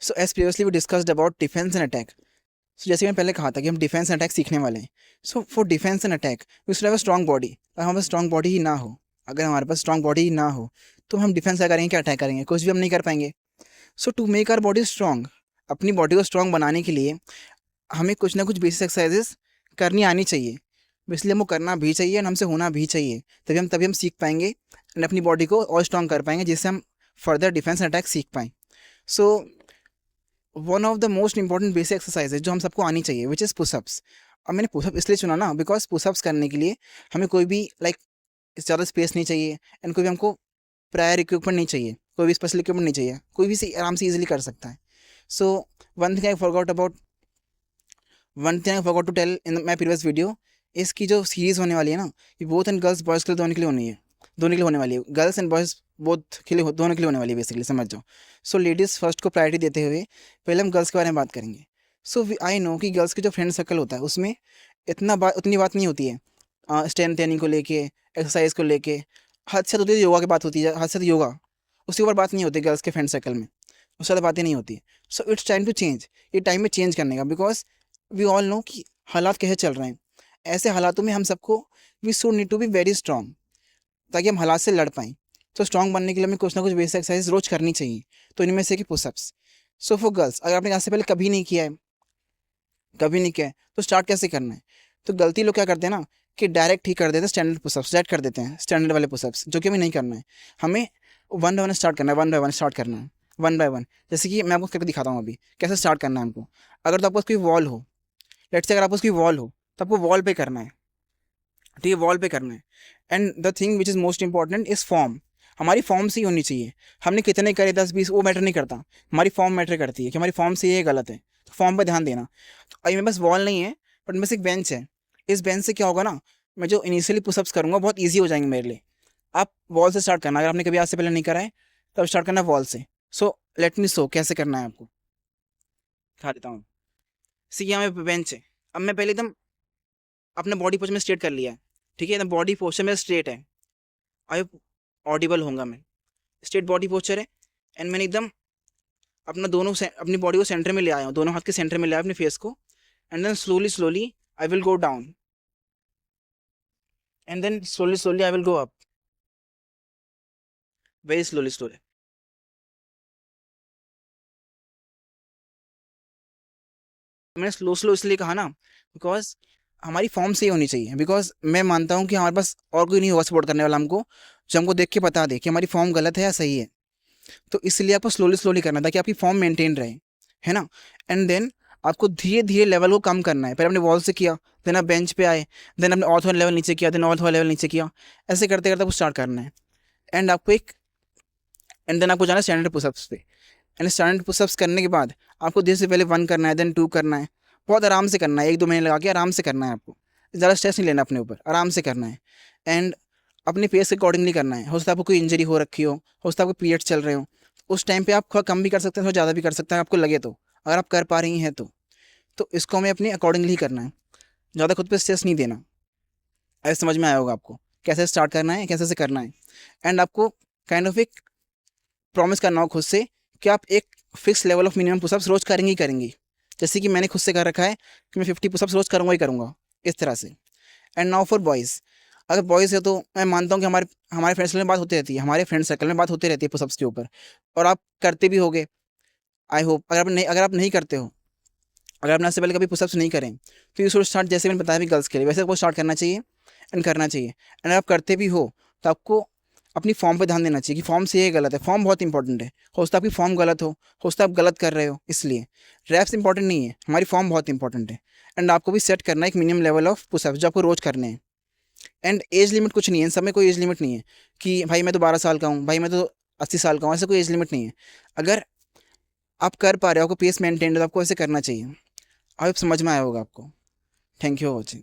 So as previously we discussed about defence and attack. So जैसे मैंने पहले कहा था कि हम डिफेंस एंड अटैक सीखने वाले हैं। So for defence and attack we should have a strong body. अगर हमारे पास स्ट्रॉन्ग बॉडी ही ना हो, अगर हमारे पास स्ट्रॉन्ग बॉडी ही ना हो, तो हम डिफेंस क्या करेंगे, क्या अटैक करेंगे, कुछ भी हम नहीं कर पाएंगे। So to make our body strong, अपनी बॉडी को स्ट्रॉन्ग बनाने के लिए हमें कुछ ना कुछ बेसिक एक्सरसाइजेस करनी आनी चाहिए। इसलिए हमको करना भी चाहिए और हमसे होना भी चाहिए, तभी हम सीख पाएंगे एंड अपनी बॉडी को और स्ट्रॉन्ग कर पाएंगे, जिससे हम फर्दर डिफेंस एंड अटैक सीख पाएँ। So one of the most important basic exercise जो हम सबको आनी चाहिए विच इज़ पुशअप्स। अब मैंने पुशअप इसलिए चुना ना, बिकॉज पुशअप्स करने के लिए हमें कोई भी ज़्यादा स्पेस नहीं चाहिए एंड कोई भी हमको प्रायर इक्विपमेंट नहीं चाहिए, कोई भी स्पेशल इक्विपमेंट नहीं चाहिए, कोई भी आराम से ईजिली कर सकता है। So one thing I forgot to tell in my previous video, इसकी जो सीरीज़ होने वाली है ना, ये बोथ एंड गर्ल्स बॉयज़ के लिए दोनों के लिए होनी है, दोनों के लिए होने वाली है, गर्ल्स एंड बॉयज़ बोथ के लिए दोनों के लिए होने वाली है बेसिकली, समझ जाओ। सो लेडीज़ फर्स्ट को प्रायोरिटी देते हुए पहले हम गर्ल्स के बारे में बात करेंगे। सो आई नो कि गर्ल्स के जो फ्रेंड सर्कल होता है उसमें उतनी बात नहीं होती है स्ट्रेंथ ट्रेनिंग को लेके, एक्सरसाइज को लेके। हद से होती है योगा की बात होती है, हद से योगा, उसके ऊपर बात नहीं होती गर्ल्स के फ्रेंड सर्कल में, उससे ज़्यादा बातें नहीं होती। So it's time to change, ये टाइम में चेंज करने का, बिकॉज वी ऑल नो कि हालात कैसे चल रहे हैं। ऐसे हालातों में हम सबको we should need to be very strong, ताकि हम हालात से लड़ पाएँ। तो स्ट्रॉन्ग बनने के लिए हमें कुछ ना कुछ बेसिक एक्सरसाइज रोज़ करनी चाहिए। तो इनमें से कि पुशअप्स। सो फॉर गर्ल्स, अगर आपने आज से पहले कभी नहीं किया है, तो स्टार्ट कैसे करना है। तो गलती लोग क्या करते हैं ना कि डायरेक्ट ही कर देते हैं, स्टैंडर्ड पुशअप्स डायरेक्ट कर देते हैं, स्टैंडर्ड वाले पुशअप्स, जो कि हमें नहीं करना है। हमें वन बाय वन स्टार्ट करना है, वन बाय वन स्टार्ट करना है, वन बाय वन। जैसे कि मैं आपको करके दिखाता हूँ अभी कैसे स्टार्ट करना है हमको। अगर तो आपको कोई वॉल हो, लेट्स से अगर आपको उसकी वॉल हो, तो आपको वॉल पे करना है, ठीक है, वॉल पे करना है। And the thing which is most important is form. हमारी फॉर्म से ही होनी चाहिए। हमने कितने करे 10-20 वो मैटर नहीं करता, हमारी फॉर्म मैटर करती है कि हमारी फॉर्म से ये गलत है, तो फॉर्म पर ध्यान देना। तो अभी मेरे पास वॉल नहीं है, बट मेरे पास एक बेंच है। इस बेंच से क्या होगा ना, मैं जो इनिशियली पुशअप्स करूँगा बहुत ईजी हो जाएंगे मेरे लिए। आप वॉल से स्टार्ट करना, अगर आपने कभी आज से पहले नहीं करा है तो स्टार्ट करना वॉल से। सो लेट मी शो कैसे करना है आपको, दिखा देता हूँ। सी यहाँ पे बेंच है। अब मैं पहले एकदम अपने बॉडी पोस्चर में स्ट्रेट कर लिया है, ठीक है, एकदम बॉडी पोस्चर में स्ट्रेट है। आई ऑडिबल होऊंगा मैं, स्ट्रेट बॉडी पोस्चर है। एंड मैंने एकदम अपनी बॉडी को सेंटर में ले आया हूँ, दोनों हाथ के सेंटर में ले आया अपने फेस को। And then slowly slowly I will go down, and then slowly slowly I will go up, very slowly slowly. मैंने स्लो स्लो इसलिए कहा ना, बिकॉज हमारी फॉर्म सही होनी चाहिए। बिकॉज मैं मानता हूँ कि हमारे पास और कोई नहीं होगा सपोर्ट करने वाला हमको, जो हमको देख के बता दे कि हमारी फॉर्म गलत है या सही है। तो इसलिए आपको स्लोली स्लोली करना था कि आपकी फॉर्म मेंटेन रहे, है ना। एंड देन आपको धीरे धीरे लेवल को कम करना है। पहले अपने वॉल से किया, देन आप बेंच पे आए, देन अपने ऑर्थ वाला लेवल नीचे किया, देन ऑर्थ वाला लेवल नीचे किया। ऐसे करते करते आपको स्टार्ट करना है। एंड आपको एक एंड देन आपको जाना है स्टैंडर्ड पुशअप्स पे। एंड स्टैंडर्ड पुशअप्स करने के बाद आपको धीरे से पहले 1 करना है, देन 2 करना है। बहुत आराम से करना है, 1-2 महीने लगा के आराम से करना है आपको। ज़्यादा स्ट्रेस नहीं लेना अपने ऊपर, आराम से करना है। एंड अपने फेस के अकॉर्डिंगली करना है। हो सकता है आपको कोई इंजरी हो रखी हो सकता है आपको पीरियड्स चल रहे हो, उस टाइम पे आप थोड़ा कम भी कर सकते हैं, थोड़ा ज़्यादा भी कर सकते हैं आपको लगे तो, अगर आप कर पा रही हैं तो। तो इसको हमें अपने अकॉर्डिंगली ही करना है, ज़्यादा खुद पे स्ट्रेस नहीं देना। ऐसे समझ में आया होगा आपको कैसे स्टार्ट करना है, कैसे से करना है। एंड आपको काइंड ऑफ एक प्रॉमिस करना हो खुद से कि आप एक fix level of minimum pushups रोज़ करेंगी ही करेंगी। जैसे कि मैंने खुद से कर रखा है कि मैं 50 पुशअप्स रोज़ करूँगा ही करूँगा, इस तरह से। एंड नाउ फॉर बॉयज़, अगर बॉयज़ है तो मैं मानता हूँ कि हमारे हमारे फ्रेंड सर्कल में बात होती रहती है, हमारे फ्रेंड सर्कल में बात होती रहती है पुशअप्स के ऊपर, और आप करते भी होगे, आई होप। अगर आप नहीं करते हो, अगर आपने इससे पहले कभी पुशअप्स नहीं करें, तो यू शुड स्टार्ट, जैसे मैंने बताया भी गर्ल्स के लिए, वैसे आपको स्टार्ट करना चाहिए एंड करना चाहिए। एंड अगर आप करते भी हो तो आपको अपनी फॉर्म पे ध्यान देना चाहिए कि फॉर्म से ये गलत है। फॉर्म बहुत इंपॉर्टेंट है। हो सकता है आपकी फॉर्म गलत हो सकता है आप गलत कर रहे हो, इसलिए रैप्स इंपॉर्टेंट नहीं है, हमारी फॉर्म बहुत इंपॉर्टेंट है। एंड आपको भी सेट करना है एक मिनिमम लेवल ऑफ पुशअप्स जो आपको रोज़ करने हैं। एंड एज लिमिट कुछ नहीं है, इन सब में कोई एज लिमिट नहीं है कि भाई मैं तो 12 साल का हूँ, भाई मैं तो 80 साल का हूँ, ऐसा कोई एज लिमिट नहीं है। अगर आप कर पा रहे हो, आपको पेस मेंटेन है, तो आपको ऐसे करना चाहिए। अब समझ में आया होगा आपको। Thank you for watching.